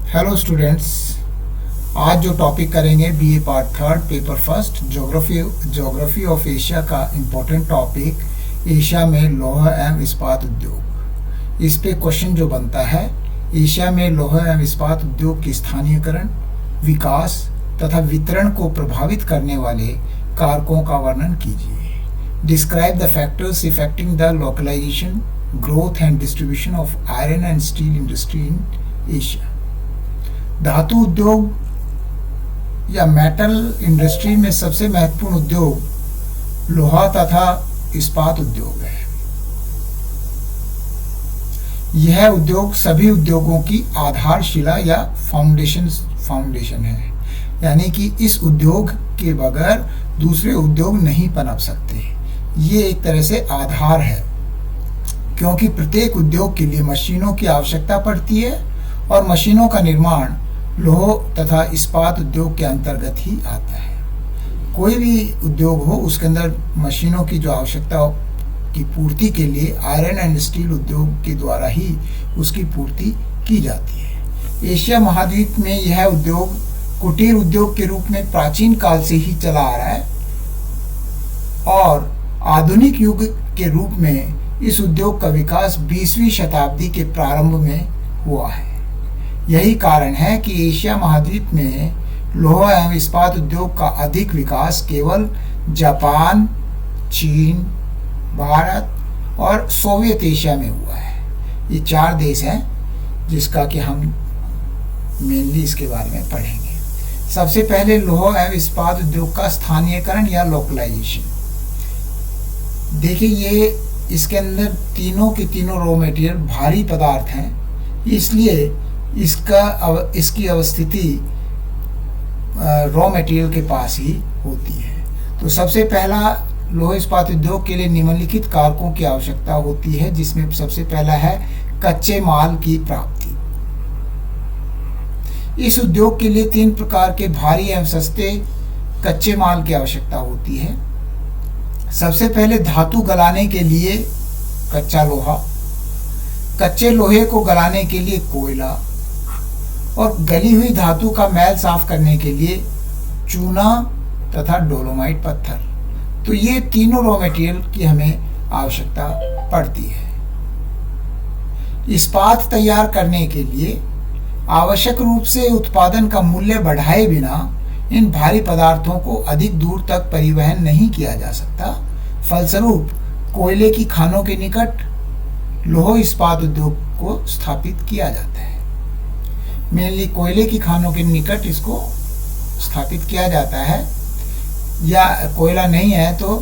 Hello students, आज जो topic करेंगे BA part third paper first geography of Asia का इम्पोर्टेंट टॉपिक एशिया में लौह एवं इस्पात उद्योग। इस पे क्वेश्चन जो बनता है, एशिया में लौह एवं इस्पात उद्योग की स्थानीयकरण, विकास तथा वितरण को प्रभावित करने वाले कारकों का वर्णन कीजिए। Describe the factors affecting the localisation, growth and distribution of iron and steel industry in Asia. धातु उद्योग या मेटल इंडस्ट्री में सबसे महत्वपूर्ण उद्योग लोहा तथा इस्पात उद्योग है। यह उद्योग सभी उद्योगों की आधारशिला या फाउंडेशन है, यानी कि इस उद्योग के बगैर दूसरे उद्योग नहीं पनप सकते। ये एक तरह से आधार है, क्योंकि प्रत्येक उद्योग के लिए मशीनों की आवश्यकता पड़ती है और मशीनों का निर्माण लौह तथा इस्पात उद्योग के अंतर्गत ही आता है। कोई भी उद्योग हो, उसके अंदर मशीनों की जो आवश्यकता की पूर्ति के लिए आयरन एंड स्टील उद्योग के द्वारा ही उसकी पूर्ति की जाती है। एशिया महाद्वीप में यह उद्योग कुटीर उद्योग के रूप में प्राचीन काल से ही चला आ रहा है और आधुनिक युग के रूप में इस उद्योग का विकास 20वीं शताब्दी के प्रारंभ में हुआ है। यही कारण है कि एशिया महाद्वीप में लौह एवं इस्पात उद्योग का अधिक विकास केवल जापान, चीन, भारत और सोवियत एशिया में हुआ है। ये 4 देश हैं जिसका कि हम मेनली इसके बारे में पढ़ेंगे। सबसे पहले लौह एवं इस्पात उद्योग का स्थानीयकरण या लोकलाइजेशन। देखिए, ये इसके अंदर तीनों के तीनों रॉ मटेरियल भारी पदार्थ हैं, इसलिए इसकी अवस्थिति रॉ मटेरियल के पास ही होती है। तो सबसे पहला लौह इस्पात उद्योग के लिए निम्नलिखित कारकों की आवश्यकता होती है, जिसमें सबसे पहला है कच्चे माल की प्राप्ति। इस उद्योग के लिए 3 प्रकार के भारी एवं सस्ते कच्चे माल की आवश्यकता होती है। सबसे पहले धातु गलाने के लिए कच्चा लोहा, कच्चे लोहे को गलाने के लिए कोयला और गली हुई धातु का मैल साफ करने के लिए चूना तथा डोलोमाइट पत्थर। तो ये तीनों रॉ मटेरियल की हमें आवश्यकता पड़ती है। इस्पात तैयार करने के लिए आवश्यक रूप से उत्पादन का मूल्य बढ़ाए बिना इन भारी पदार्थों को अधिक दूर तक परिवहन नहीं किया जा सकता। फलस्वरूप कोयले की खानों के निकट लौह इस्पात उद्योग को स्थापित किया जाता है। मेनली कोयले की खानों के निकट इसको स्थापित किया जाता है, या कोयला नहीं है तो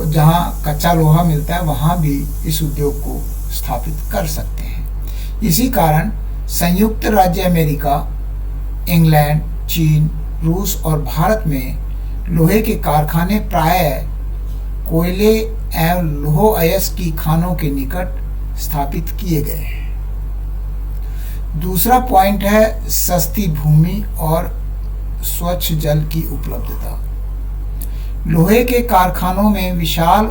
जहाँ कच्चा लोहा मिलता है वहाँ भी इस उद्योग को स्थापित कर सकते हैं। इसी कारण संयुक्त राज्य अमेरिका, इंग्लैंड, चीन, रूस और भारत में लोहे के कारखाने प्रायः कोयले एवं लौह अयस्क की खानों के निकट स्थापित किए गए हैं। दूसरा पॉइंट है सस्ती भूमि और स्वच्छ जल की उपलब्धता। लोहे के कारखानों में विशाल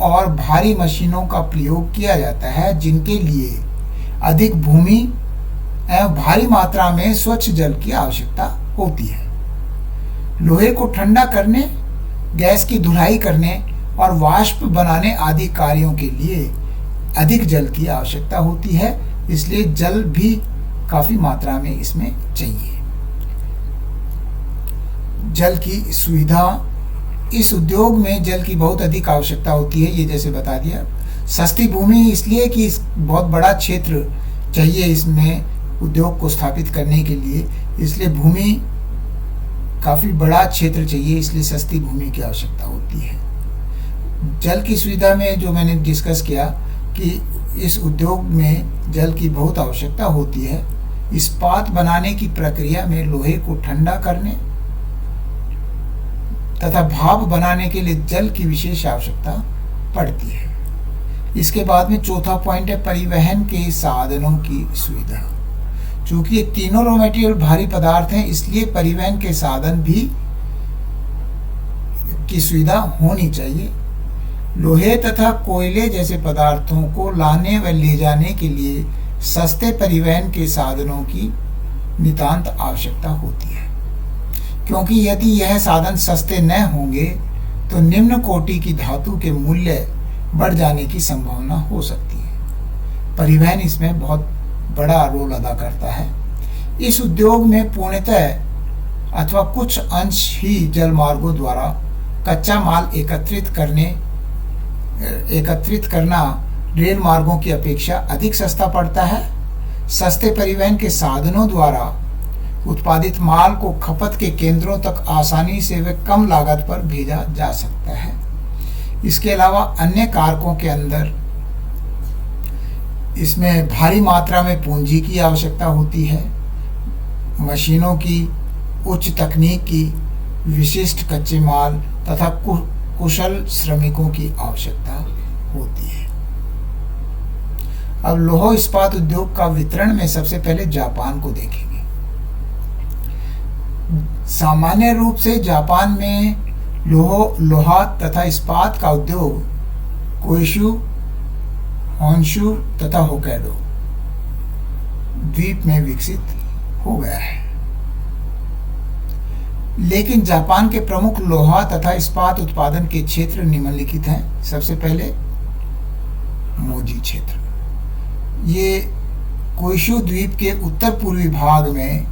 और भारी मशीनों का प्रयोग किया जाता है, जिनके लिए अधिक भूमि एवं भारी मात्रा में स्वच्छ जल की आवश्यकता होती है। लोहे को ठंडा करने, गैस की धुलाई करने और वाष्प बनाने आदि कार्यों के लिए अधिक जल की आवश्यकता होती है, इसलिए जल भी काफी मात्रा में इसमें चाहिए। जल की सुविधा, इस उद्योग में जल की बहुत अधिक आवश्यकता होती है, ये जैसे बता दिया। सस्ती भूमि इसलिए कि बहुत बड़ा क्षेत्र चाहिए इसमें उद्योग को स्थापित करने के लिए, इसलिए भूमि काफी बड़ा क्षेत्र चाहिए, इसलिए सस्ती भूमि की आवश्यकता होती है। जल की सुविधा में जो मैंने डिस्कस किया कि इस उद्योग में जल की बहुत आवश्यकता होती है। इस्पात बनाने की प्रक्रिया में लोहे को ठंडा करने तथा भाप बनाने के लिए जल की विशेष आवश्यकता पड़ती है। इसके बाद में चौथा पॉइंट है परिवहन के साधनों की सुविधा। चूंकि ये तीनों रॉ मटेरियल भारी पदार्थ हैं, इसलिए परिवहन के साधन भी की सुविधा होनी चाहिए। लोहे तथा कोयले जैसे पदार्थों को लाने व ले जाने के लिए सस्ते परिवहन के साधनों की नितांत आवश्यकता होती है, क्योंकि यदि यह साधन सस्ते न होंगे तो निम्न कोटि की धातु के मूल्य बढ़ जाने की संभावना हो सकती है। परिवहन इसमें बहुत बड़ा रोल अदा करता है। इस उद्योग में पूर्णतः अथवा कुछ अंश ही जल मार्गों द्वारा कच्चा माल एकत्रित करना रेल मार्गों की अपेक्षा अधिक सस्ता पड़ता है। सस्ते परिवहन के साधनों द्वारा उत्पादित माल को खपत के केंद्रों तक आसानी से व कम लागत पर भेजा जा सकता है। इसके अलावा अन्य कारकों के अंदर इसमें भारी मात्रा में पूंजी की आवश्यकता होती है, मशीनों की, उच्च तकनीक की, विशिष्ट कच्चे माल तथा कुशल श्रमिकों की आवश्यकता होती है। अब लौह इस्पात उद्योग का वितरण में सबसे पहले जापान को देखेंगे। सामान्य रूप से जापान में लोहा तथा इस्पात का उद्योग कोइशु, होन्शु तथा होक्काइडो द्वीप में विकसित हो गया है। लेकिन जापान के प्रमुख लोहा तथा इस्पात उत्पादन के क्षेत्र निम्नलिखित हैं। सबसे पहले मोजी क्षेत्र, ये कोइशु द्वीप के उत्तर पूर्वी भाग में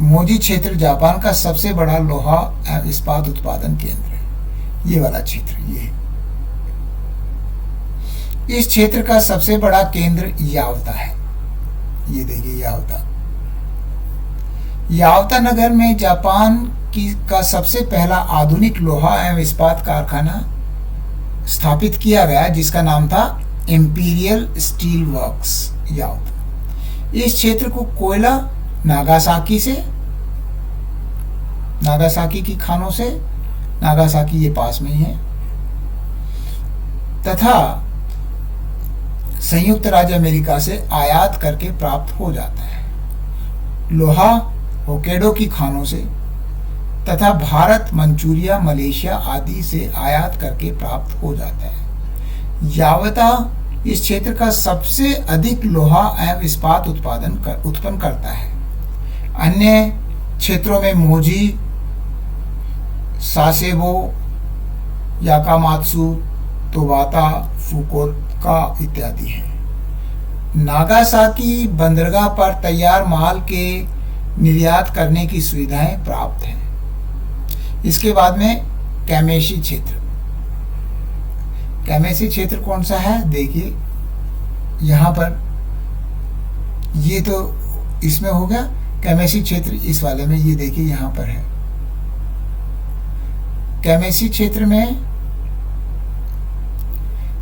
मोजी क्षेत्र जापान का सबसे बड़ा लोहा एवं इस्पात उत्पादन केंद्र है। ये वाला क्षेत्र, ये इस क्षेत्र का सबसे बड़ा केंद्र यावता है। ये देखिए यावता नगर में जापान का सबसे पहला आधुनिक लोहा एवं इस्पात कारखाना स्थापित किया गया, जिसका नाम था इंपीरियल स्टील वर्क्स यावता। इस क्षेत्र को कोयला नागासाकी की खानों से, नागासाकी ये पास में ही है, तथा संयुक्त राज्य अमेरिका से आयात करके प्राप्त हो जाता है। लोहा होक्काइडो की खानों से तथा भारत, मंचूरिया, मलेशिया आदि से आयात करके प्राप्त हो जाता है। यावता इस क्षेत्र का सबसे अधिक लोहा एवं इस्पात उत्पन्न करता है। अन्य क्षेत्रों में मोजी, सासेबो, याकामात्सु, तोबाता, फुकुओका इत्यादि है। नागासाकी बंदरगाह पर तैयार माल के निर्यात करने की सुविधाएं प्राप्त हैं। इसके बाद में कैमेशी क्षेत्र कौन सा है, देखिए यहाँ पर, ये तो इसमें हो गया कैमेशी क्षेत्र। इस वाले में ये देखिए यहाँ पर है कैमेशी क्षेत्र में।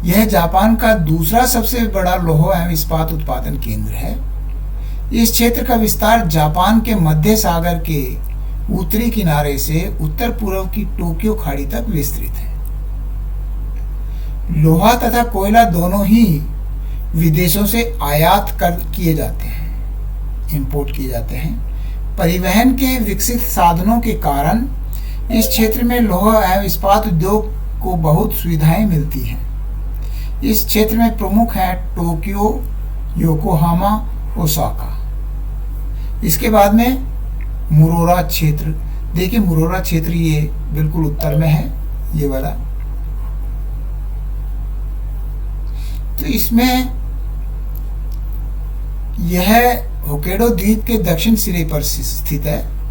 यह जापान का दूसरा सबसे बड़ा लौह एवं इस्पात उत्पादन केंद्र है। इस क्षेत्र का विस्तार जापान के मध्य सागर के उत्तरी किनारे से उत्तर पूर्व की टोक्यो खाड़ी तक विस्तृत है। लोहा तथा कोयला दोनों ही विदेशों से आयात किए जाते हैं, इंपोर्ट किए जाते हैं। परिवहन के विकसित साधनों के कारण इस क्षेत्र में लोहा एवं इस्पात उद्योग को बहुत सुविधाएं मिलती हैं। इस क्षेत्र में प्रमुख है टोक्यो, योकोहामा, ओसाका। इसके बाद में मुरोरा क्षेत्र, देखिए मुरोरा क्षेत्र ये बिल्कुल उत्तर में है, ये वाला। तो इसमें यह होक्काइडो द्वीप के दक्षिण सिरे पर स्थित है।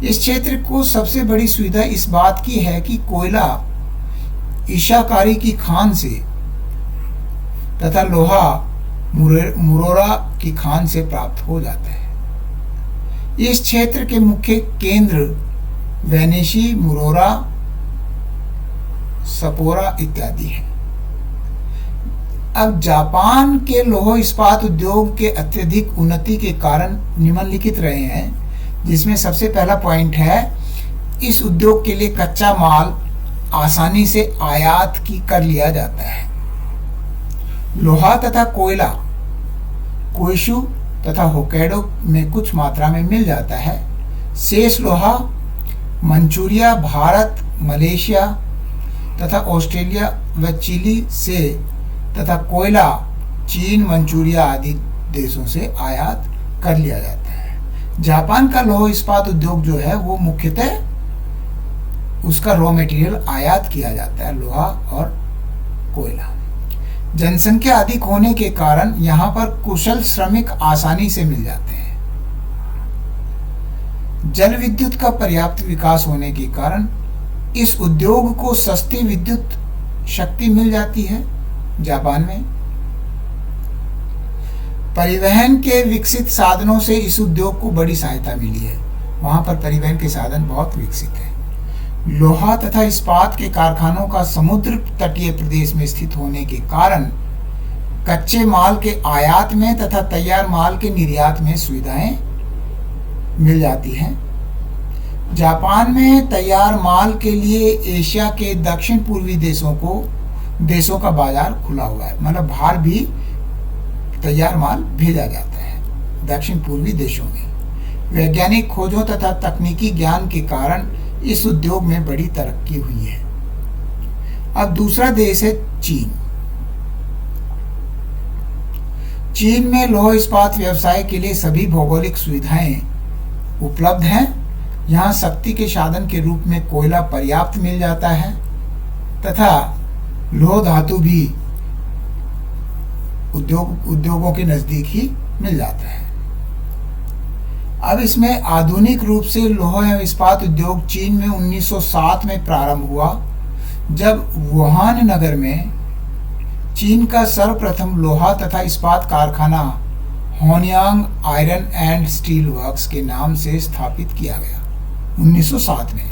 इस क्षेत्र को सबसे बड़ी सुविधा इस बात की है कि कोयला इशाकारी की खान से तथा लोहा मुरोरा की खान से प्राप्त हो जाता है। इस क्षेत्र के मुख्य केंद्र वेनिशी, मुरोरा, सपोरा इत्यादि हैं। अब जापान के लौह इस्पात उद्योग के अत्यधिक उन्नति के कारण निम्नलिखित रहे हैं, जिसमें सबसे पहला पॉइंट है, इस उद्योग के लिए कच्चा माल आसानी से आयात कर लिया जाता है। लोहा तथा कोयला कोइशु तथा होक्काइडो में कुछ मात्रा में मिल जाता है। शेष लोहा मंचूरिया, भारत, मलेशिया तथा ऑस्ट्रेलिया व चिली से तथा कोयला चीन, मंचूरिया आदि देशों से आयात कर लिया जाता है। जापान का लौह इस्पात उद्योग जो है वो मुख्यतः उसका रॉ मटेरियल आयात किया जाता है, लोहा और कोयला। जनसंख्या अधिक होने के कारण यहाँ पर कुशल श्रमिक आसानी से मिल जाते हैं। जल विद्युत का पर्याप्त विकास होने के कारण इस उद्योग को सस्ती विद्युत शक्ति मिल जाती है। जापान में परिवहन के विकसित साधनों से इस उद्योग को बड़ी सहायता मिली है। वहां पर परिवहन के साधन बहुत विकसित हैं। लोहा तथा इस्पात के कारखानों का समुद्र तटीय प्रदेश में स्थित होने के कारण कच्चे माल के आयात में तथा तैयार माल के निर्यात में सुविधाएं मिल जाती हैं। जापान में तैयार माल के लिए एशिया के दक्षिण पूर्वी देशों का बाजार खुला हुआ है। मतलब बाहर भी तैयार माल भेजा जाता है दक्षिण पूर्वी देशों में। वैज्ञानिक खोजों तथा तकनीकी ज्ञान के कारण इस उद्योग में बड़ी तरक्की हुई है। अब दूसरा देश है चीन। चीन में लौह इस्पात व्यवसाय के लिए सभी भौगोलिक सुविधाएं उपलब्ध हैं। यहाँ शक्ति के साधन के रूप में कोयला पर्याप्त मिल जाता है तथा लौह धातु भी उद्योगों के नजदीक ही मिल जाता है। अब इसमें आधुनिक रूप से लौह एवं इस्पात उद्योग चीन में 1907 में प्रारंभ हुआ, जब वुहान नगर में चीन का सर्वप्रथम लोहा तथा इस्पात कारखाना होनयांग आयरन एंड स्टील वर्क्स के नाम से स्थापित किया गया 1907 में।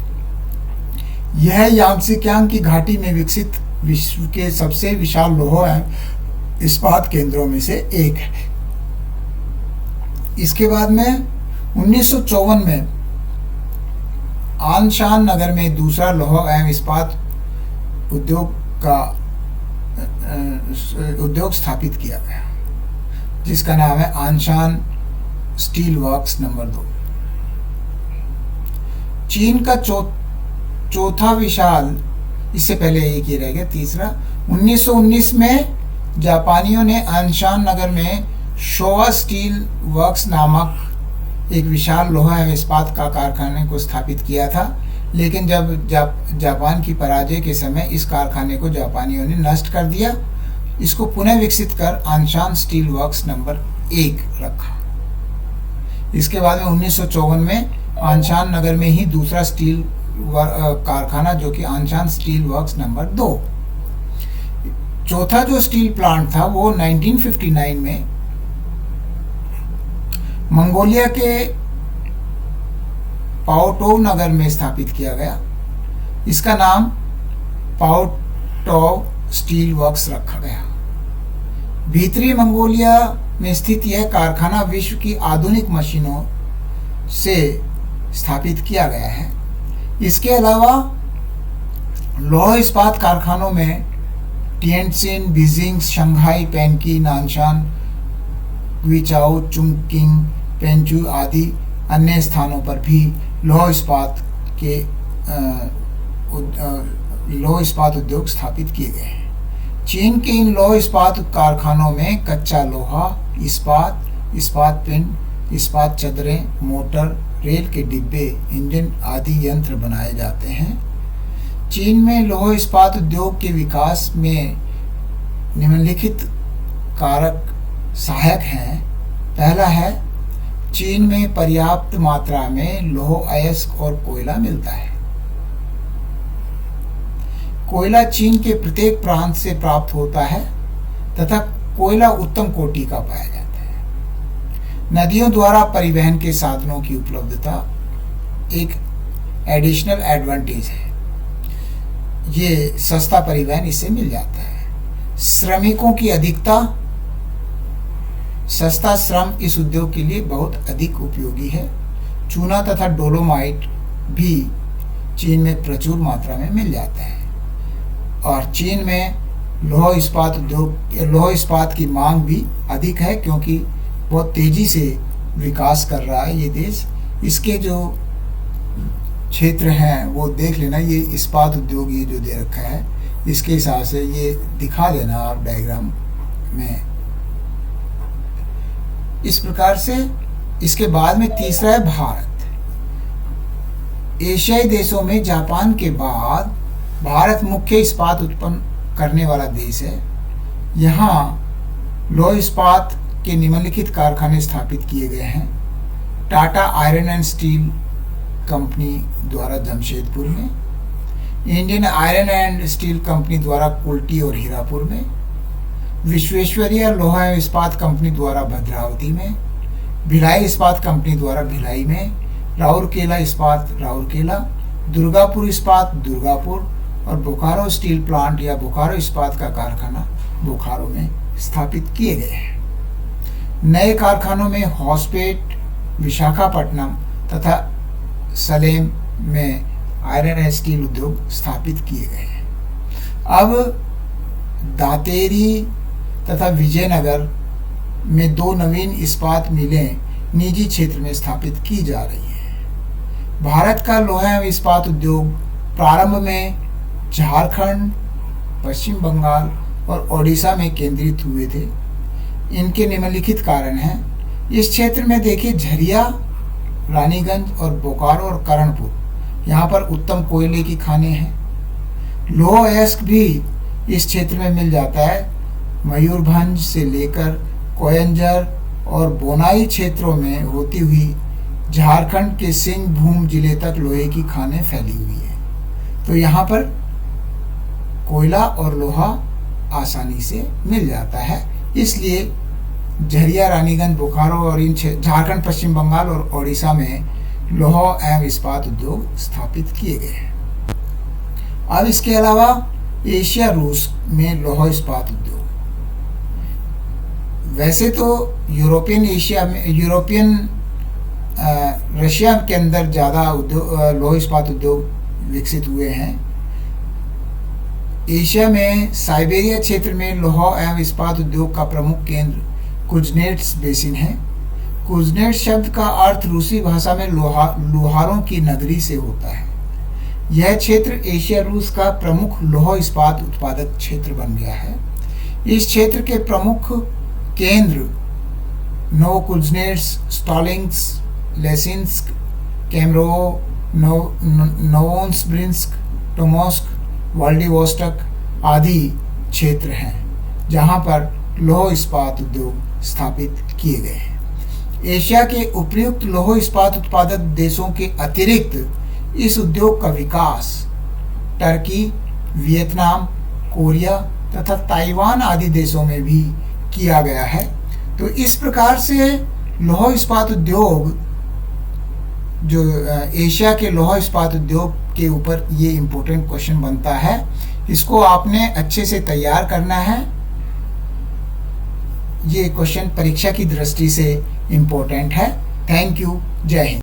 यह यांगत्से की घाटी में विकसित विश्व के सबसे विशाल लौह एवं इस्पात केंद्रों में से एक है। इसके बाद में 1954 में आनशान नगर में दूसरा लौह एवं इस्पात उद्योग स्थापित किया गया, जिसका नाम है आनशान स्टील वर्क्स नंबर 2। चीन का चौथा विशाल, इससे पहले एक ही रह गया तीसरा। 1919 में जापानियों ने आनशान नगर में शोवा स्टील वर्क्स नामक एक विशाल लोहा एवं इस्पात का कारखाने को स्थापित किया था, लेकिन जब जापान की पराजय के समय इस कारखाने को जापानियों ने नष्ट कर दिया। इसको पुनः विकसित कर आनशान स्टील वर्क्स नंबर 1 रखा। इसके बाद में 1954 में आनशान नगर में ही दूसरा स्टील कारखाना, जो कि आनशान स्टील वर्क्स नंबर 2। चौथा जो स्टील प्लांट था वो 1959 में मंगोलिया के पाओटोव नगर में स्थापित किया गया। इसका नाम पाओटोव स्टील वर्क्स रखा गया। भीतरी मंगोलिया में स्थित यह कारखाना विश्व की आधुनिक मशीनों से स्थापित किया गया है। इसके अलावा लौह इस्पात कारखानों में टिएनसिन, बीजिंग, शंघाई, पेनकी, नानशान, क्विचाओ, चुंगकिंग, पेंचू आदि अन्य स्थानों पर भी लौह इस्पात उद्योग स्थापित किए गए हैं। चीन के इन लौह इस्पात कारखानों में कच्चा लोहा, इस्पात पिंड, इस्पात चदरें, मोटर, रेल के डिब्बे, इंजन आदि यंत्र बनाए जाते हैं। चीन में लौह इस्पात उद्योग के विकास में निम्नलिखित कारक सहायक हैं। पहला है, चीन में पर्याप्त मात्रा में लौह अयस्क और कोयला मिलता है। कोयला चीन के प्रत्येक प्रांत से प्राप्त होता है तथा कोयला उत्तम कोटि का पाया जाता है। नदियों द्वारा परिवहन के साधनों की उपलब्धता एक एडिशनल एडवांटेज है। ये सस्ता परिवहन इससे मिल जाता है। श्रमिकों की अधिकता, सस्ता श्रम इस उद्योग के लिए बहुत अधिक उपयोगी है। चूना तथा डोलोमाइट भी चीन में प्रचुर मात्रा में मिल जाता है और चीन में लौह इस्पात की मांग भी अधिक है, क्योंकि बहुत तेजी से विकास कर रहा है ये देश। इसके जो क्षेत्र हैं वो देख लेना, ये इस्पात उद्योग ये जो दे रखा है इसके हिसाब से ये दिखा देना आप डायग्राम में इस प्रकार से। इसके बाद में तीसरा है भारत। एशियाई देशों में जापान के बाद भारत मुख्य इस्पात उत्पन्न करने वाला देश है। यहाँ लौह इस्पात के निम्नलिखित कारखाने स्थापित किए गए हैं। Tata iron and steel company द्वारा जमशेदपुर में, Indian iron and steel company द्वारा कुल्टी और हीरापुर में, विश्वेश्वरैया लोहा एवं इस्पात कंपनी द्वारा भद्रावती में, भिलाई इस्पात कंपनी द्वारा भिलाई में, राउरकेला इस्पात राउरकेला, दुर्गापुर इस्पात दुर्गापुर और बोकारो स्टील प्लांट या बोकारो इस्पात का कारखाना बोकारो में स्थापित किए गए हैं। नए कारखानों में हॉस्पेट, विशाखापट्टनम तथा सलेम में आयरन एंड स्टील उद्योग स्थापित किए गए हैं। अब दातेरी तथा विजयनगर में 2 नवीन इस्पात मिलें निजी क्षेत्र में स्थापित की जा रही हैं। भारत का लोहा एवं इस्पात उद्योग प्रारंभ में झारखंड, पश्चिम बंगाल और ओडिशा में केंद्रित हुए थे। इनके निम्नलिखित कारण हैं। इस क्षेत्र में देखिए झरिया, रानीगंज और बोकारो और करणपुर, यहाँ पर उत्तम कोयले की खानें हैं। लौह अयस्क भी इस क्षेत्र में मिल जाता है। मयूरभंज से लेकर कोयंजर और बोनाई क्षेत्रों में होती हुई झारखंड के सिंहभूम जिले तक लोहे की खानें फैली हुई है। तो यहाँ पर कोयला और लोहा आसानी से मिल जाता है, इसलिए झरिया, रानीगंज, बोकारो और इन झारखंड, पश्चिम बंगाल और ओडिशा में लौह एवं इस्पात उद्योग स्थापित किए गए हैं। अब इसके अलावा एशिया रूस में लौह इस्पात उद्योग, वैसे तो यूरोपियन एशिया में, रशिया के अंदर ज़्यादा लौह इस्पात उद्योग विकसित हुए हैं। एशिया में साइबेरिया क्षेत्र में लौह एवं इस्पात उद्योग का प्रमुख केंद्र कुजनेट्स बेसिन है। कुजनेट शब्द का अर्थ रूसी भाषा में लोहारों की नगरी से होता है। यह क्षेत्र एशिया रूस का प्रमुख लौह इस्पात उत्पादक क्षेत्र बन गया है। इस क्षेत्र के प्रमुख केंद्र नोवोकुजनेट्स, स्टॉलिंग्स, लेसिंस्क, केमरोव, नोवोसिबिर्स्क, टोमस्क, व्लादिवोस्टोक आदि क्षेत्र हैं, जहां पर लौह इस्पात उद्योग स्थापित किए गए हैं। एशिया के उपयुक्त लौह इस्पात उत्पादक देशों के अतिरिक्त इस उद्योग का विकास टर्की, वियतनाम, कोरिया तथा ताइवान आदि देशों में भी किया गया है। तो इस प्रकार से लौह इस्पात उद्योग, जो एशिया के लौह इस्पात उद्योग के ऊपर ये इम्पोर्टेंट क्वेश्चन बनता है, इसको आपने अच्छे से तैयार करना है। ये क्वेश्चन परीक्षा की दृष्टि से इम्पोर्टेंट है। Thank you. जय हिंद।